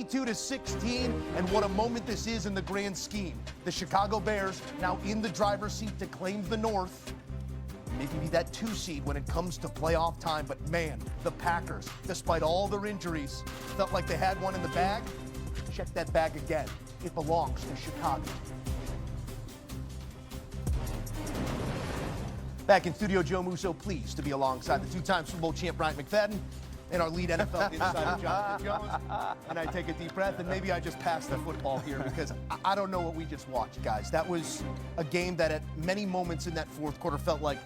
22-16, and what a moment this is in the grand scheme. The Chicago Bears now in the driver's seat to claim the North. Maybe be that 2 seed when it comes to playoff time, but man, the Packers, despite all their injuries, felt like they had one in the bag. Check that bag again. It belongs to Chicago. Back in studio, Joe Musso, pleased to be alongside the 2-time Super Bowl champ Bryant McFadden and our lead NFL insider, Jonathan Jones. And I take a deep breath, and maybe I just passed the football here because I don't know what we just watched, guys. That was a game that at many moments in that fourth quarter felt like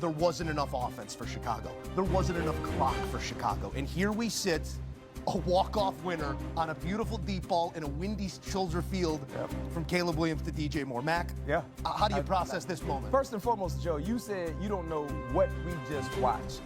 there wasn't enough offense for Chicago. There wasn't enough clock for Chicago. And here we sit, a walk-off winner on a beautiful deep ball in a windy Soldier Field from Caleb Williams to DJ Moore. Mac, how do you process this moment? First and foremost, Joe, you said you don't know what we just watched.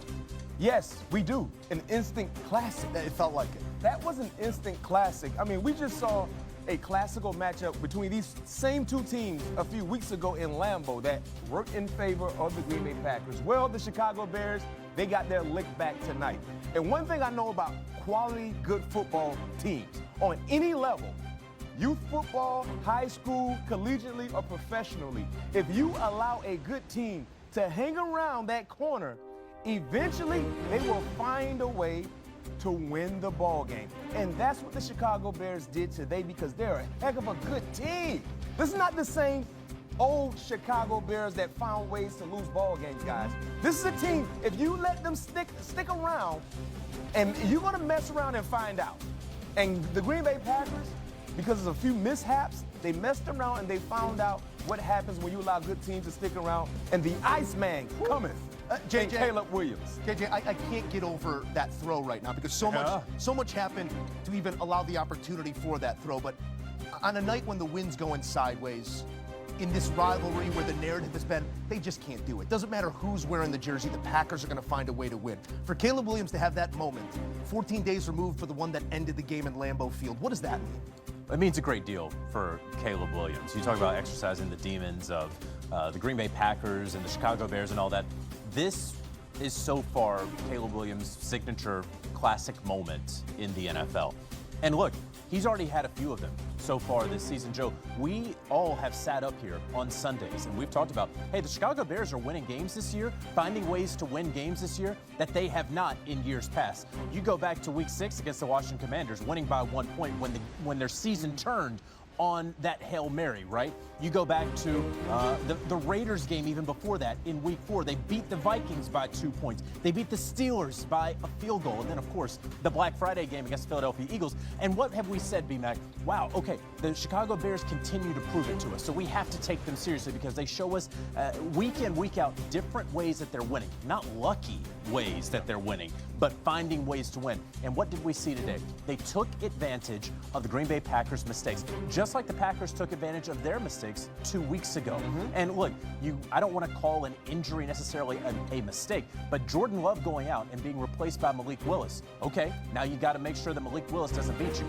Yes, we do. An instant classic. It felt like it. That was an instant classic. I mean, we just saw a classical matchup between these same 2 teams a few weeks ago in Lambeau that worked in favor of the Green Bay Packers. Well, the Chicago Bears, they got their lick back tonight. And one thing I know about quality, good football teams on any level, youth football, high school, collegiately, or professionally, if you allow a good team to hang around that corner, eventually they will find a way to win the ball game. And that's what the Chicago Bears did today because they're a heck of a good team. This is not the same old Chicago Bears that found ways to lose ball games, guys. This is a team, if you let them stick around, and you're going to mess around and find out. And the Green Bay Packers, because of a few mishaps, they messed around and they found out what happens when you allow good teams to stick around. And the Iceman cometh. JJ, Caleb Williams. JJ, I can't get over that throw right now because so much happened to even allow the opportunity for that throw. But on a night when the wind's going sideways, in this rivalry where the narrative has been, they just can't do it. Doesn't matter who's wearing the jersey, the Packers are going to find a way to win. For Caleb Williams to have that moment, 14 days removed for the one that ended the game in Lambeau Field, what does that mean? It means a great deal for Caleb Williams. You talk about exercising the demons of the Green Bay Packers and the Chicago Bears and all that. This is so far Caleb Williams' signature classic moment in the NFL. And look, he's already had a few of them so far this season. Joe, we all have sat up here on Sundays and we've talked about, hey, the Chicago Bears are winning games this year, finding ways to win games this year that they have not in years past. You go back to week 6 against the Washington Commanders, winning by 1 point when their season turned on that Hail Mary, right? You go back to the Raiders game even before that in week 4. They beat the Vikings by 2 points. They beat the Steelers by a field goal. And then, of course, the Black Friday game against the Philadelphia Eagles. And what have we said, B-Mac? Wow, okay, the Chicago Bears continue to prove it to us. So we have to take them seriously because they show us week in, week out, different ways that they're winning. Not lucky ways that they're winning, but finding ways to win. And what did we see today? They took advantage of the Green Bay Packers' mistakes, just like the Packers took advantage of their mistakes 2 weeks ago. And look, I don't want to call an injury necessarily a mistake, but Jordan Love going out and being replaced by Malik Willis. Okay, now you got to make sure that Malik Willis doesn't beat you.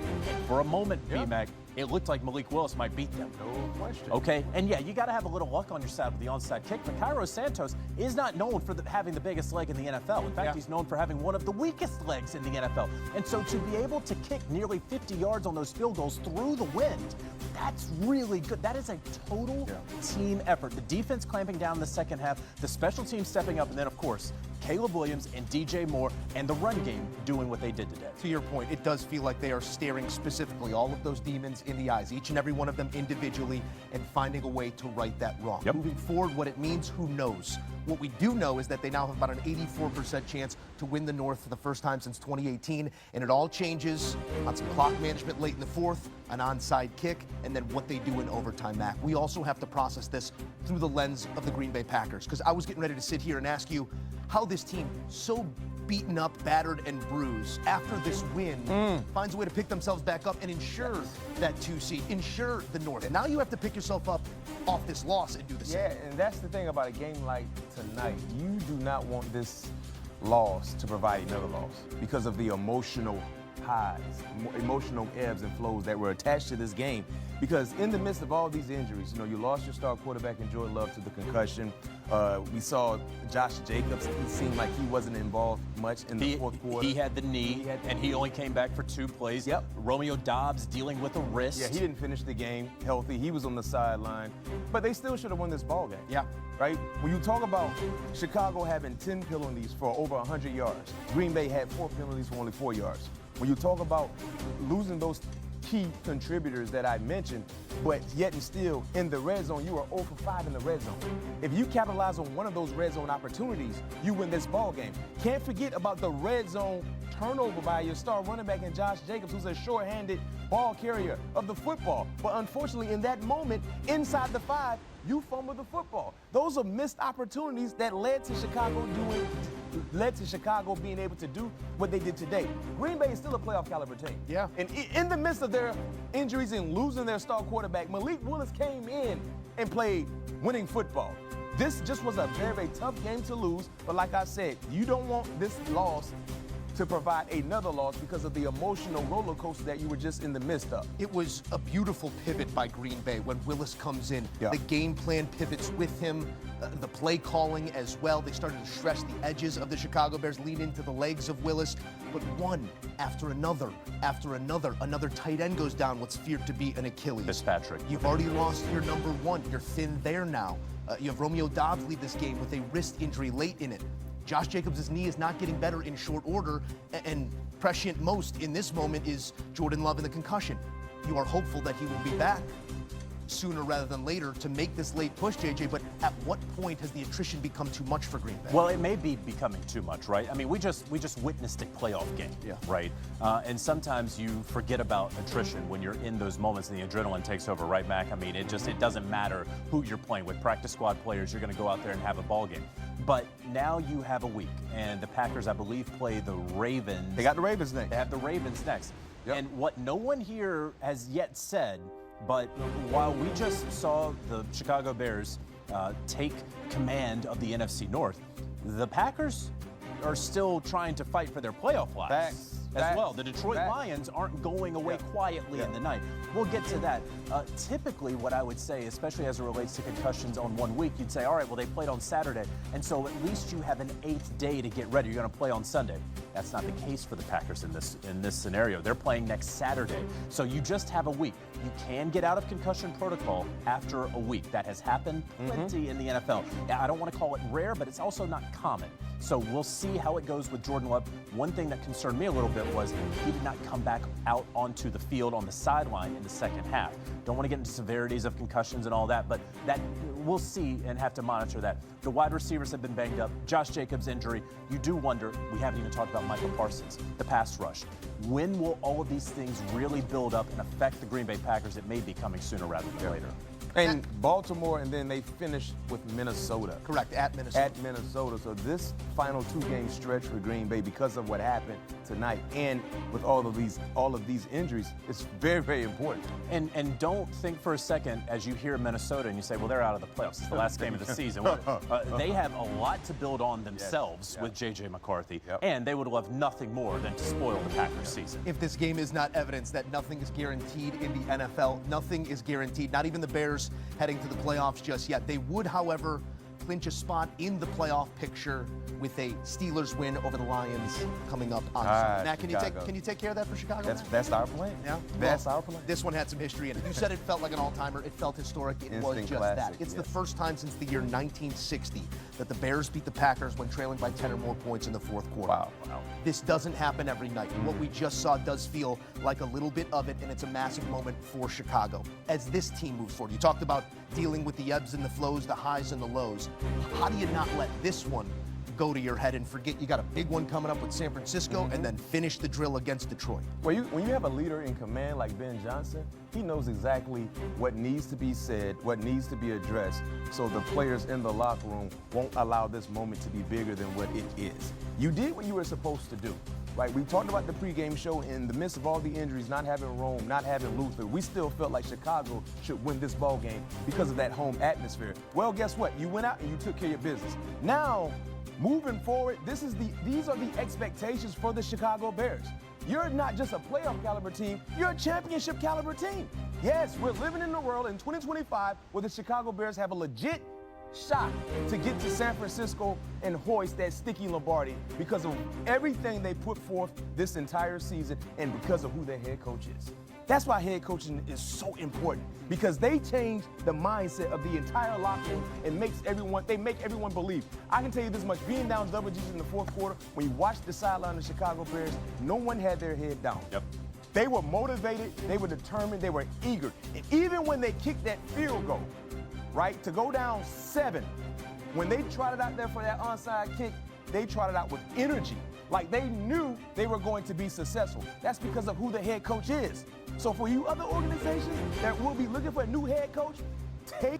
For a moment, B-Mac, it looked like Malik Willis might beat them. No question. Okay, and yeah, you got to have a little luck on your side with the onside kick, but Cairo Santos is not known for having the biggest leg in the NFL. In fact, he's known for having one of the weakest legs in the NFL. And so to be able to kick nearly 50 yards on those field goals through the wind, that's really good. That is a total team effort. The defense clamping down in the second half, the special team stepping up, and then, of course, Caleb Williams and DJ Moore and the run game doing what they did today. To your point, it does feel like they are staring specifically all of those demons in the eyes, each and every one of them individually, and finding a way to right that wrong. Moving forward, what it means, who knows? What we do know is that they now have about an 84% chance to win the North for the first time since 2018, and it all changes on some clock management late in the fourth, an onside kick, and then what they do in overtime, Mac. We also have to process this through the lens of the Green Bay Packers, because I was getting ready to sit here and ask you how this team, so beaten up, battered, and bruised, after this win, finds a way to pick themselves back up and ensure that 2 seed, ensure the North. And now you have to pick yourself up off this loss and do the same. Yeah, and that's the thing about a game like tonight. You do not want this loss to provide another loss because of the emotional highs, emotional ebbs and flows that were attached to this game. Because in the midst of all these injuries, you lost your star quarterback in Jordan Love to the concussion. We saw Josh Jacobs. It seemed like he wasn't involved much in the fourth quarter. He had the knee, and he only came back for 2 plays. Yep. Romeo Doubs dealing with a wrist. Yeah, he didn't finish the game healthy. He was on the sideline. But they still should have won this ball game. Yeah. Right? When you talk about Chicago having 10 penalties for over 100 yards, Green Bay had 4 penalties for only 4 yards. When you talk about losing those key contributors that I mentioned, but yet and still in the red zone, you are 0 for 5 in the red zone. If you capitalize on one of those red zone opportunities, you win this ball game. Can't forget about the red zone turnover by your star running back in Josh Jacobs, who's a short-handed ball carrier of the football. But unfortunately, in that moment, inside the 5, you fumble the football. Those are missed opportunities that led to Chicago being able to do what they did today. Green Bay is still a playoff caliber team. Yeah. And in the midst of their injuries and losing their star quarterback, Malik Willis came in and played winning football. This just was a very, very tough game to lose. But like I said, you don't want this loss to provide another loss because of the emotional roller coaster that you were just in the midst of. It was a beautiful pivot by Green Bay when Willis comes in. Yeah. The game plan pivots with him, the play calling as well. They started to stress the edges of the Chicago Bears, lean into the legs of Willis. But one after another, another tight end goes down, what's feared to be an Achilles. Fitzpatrick. You've already lost your number 1. You're thin there now. You have Romeo Doubs lead this game with a wrist injury late in it. Josh Jacobs' knee is not getting better in short order, and prescient most in this moment is Jordan Love and the concussion. You are hopeful that he will be back sooner rather than later to make this late push, JJ, but at what point has the attrition become too much for Green Bay? Well, it may be becoming too much, right? I mean, we just witnessed a playoff game, right? And sometimes you forget about attrition when you're in those moments and the adrenaline takes over, right, Mac? I mean, it doesn't matter who you're playing with. Practice squad players, you're going to go out there and have a ball game. But now you have a week, and the Packers, I believe, play the Ravens. They got the Ravens next. They have the Ravens next. Yep. And what no one here has yet said, but while we just saw the Chicago Bears take command of the NFC North, the Packers are still trying to fight for their playoff lives as well. The Detroit Lions aren't going away quietly in the night. We'll get to that. Typically, what I would say, especially as it relates to concussions on 1 week, you'd say, all right, well, they played on Saturday, and so at least you have an 8th day to get ready. You're going to play on Sunday. That's not the case for the Packers in this scenario. They're playing next Saturday, so you just have a week. You can get out of concussion protocol after a week. That has happened plenty in the NFL. I don't want to call it rare, but it's also not common. So we'll see how it goes with Jordan Love. One thing that concerned me a little bit was he did not come back out onto the field on the sideline in the second half. Don't want to get into severities of concussions and all that, but that we'll see and have to monitor that. The wide receivers have been banged up. Josh Jacobs' injury. You do wonder, we haven't even talked about Michael Parsons, the pass rush. When will all of these things really build up and affect the Green Bay Packers? It may be coming sooner rather than later. And Baltimore, and then they finished with Minnesota. Correct, at Minnesota. At Minnesota. So this final 2-game stretch for Green Bay, because of what happened tonight, and with all of these injuries, it's very, very important. And don't think for a second as you hear Minnesota and you say, well, they're out of the playoffs. It's the last game of the season. They have a lot to build on themselves with J.J. McCarthy, and they would love nothing more than to spoil the Packers season. If this game is not evidence that nothing is guaranteed in the NFL, nothing is guaranteed, not even the Bears heading to the playoffs just yet. They would, however, clinch a spot in the playoff picture with a Steelers win over the Lions coming up on Sunday. Matt, can you take care of that for Chicago? That's our plan. Yeah, that's our plan. This one had some history in it. You said it felt like an all-timer. It felt historic. It was just classic, that. It's the first time since the year 1960 that the Bears beat the Packers when trailing by 10 or more points in the fourth quarter. Wow. This doesn't happen every night. What we just saw does feel like a little bit of it, and it's a massive moment for Chicago as this team moves forward. You talked about dealing with the ebbs and the flows, the highs and the lows. How do you not let this one go to your head and forget you got a big one coming up with San Francisco and then finish the drill against Detroit? Well, when you have a leader in command like Ben Johnson, he knows exactly what needs to be said, what needs to be addressed, so the players in the locker room won't allow this moment to be bigger than what it is. You did what you were supposed to do. Right, we talked about the pregame show. In the midst of all the injuries, not having Rome, not having Luther, we still felt like Chicago should win this ball game because of that home atmosphere. Well, guess what? You went out and you took care of your business. Now, moving forward, these are the expectations for the Chicago Bears. you're not just a playoff caliber team, you're a championship caliber team. Yes, we're living in a world in 2025 where the Chicago Bears have a legit shot to get to San Francisco and hoist that sticky Lombardi because of everything they put forth this entire season and because of who their head coach is. That's why head coaching is so important, because they change the mindset of the entire locker room and make everyone believe. I can tell you this much, being down double digits in the fourth quarter, when you watch the sideline of the Chicago Bears, no one had their head down. Yep. They were motivated, they were determined, they were eager. And even when they kicked that field goal, right, to go down 7, when they trotted out there for that onside kick, they trotted out with energy. Like they knew they were going to be successful. That's because of who the head coach is. So for you other organizations that will be looking for a new head coach, take you.